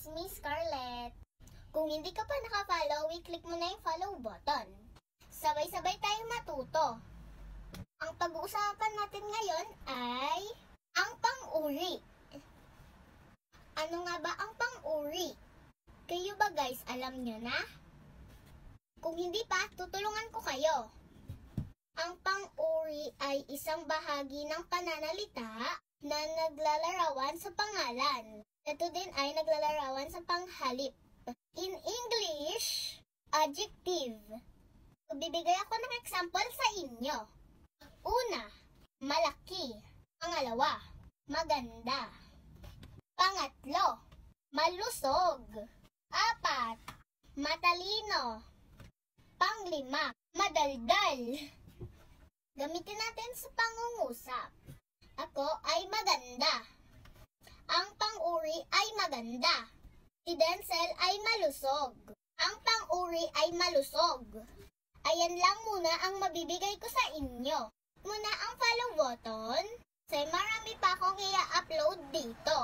is me, Scarlett. Kung hindi ka pa naka-follow, i-click mo na yung follow button. Sabay-sabay tayong matuto. Ang pag-uusapan natin ngayon ay ang pang-uri. Ano nga ba ang pang-uri? Kayo ba guys, alam nyo na? Kung hindi pa, tutulungan ko kayo. Ang pang-uri ay isang bahagi ng pananalita na naglalarawan sa pangalan. Ito din ay naglalarawan sa panghalip. In English, adjective. Bibigay ako ng example sa inyo. Una, malaki. Pangalawa, maganda. Pangatlo, malusog. Apat, matalino. Panglima, madaldal. Gamitin natin sa pangungusap. Ako ay maganda. Ang pang-uri ay maganda. Si Denzel ay malusog. Ang pang-uri ay malusog. Ayan lang muna ang mabibigay ko sa inyo. Muna ang follow button. Kasi marami pa akong i-upload dito.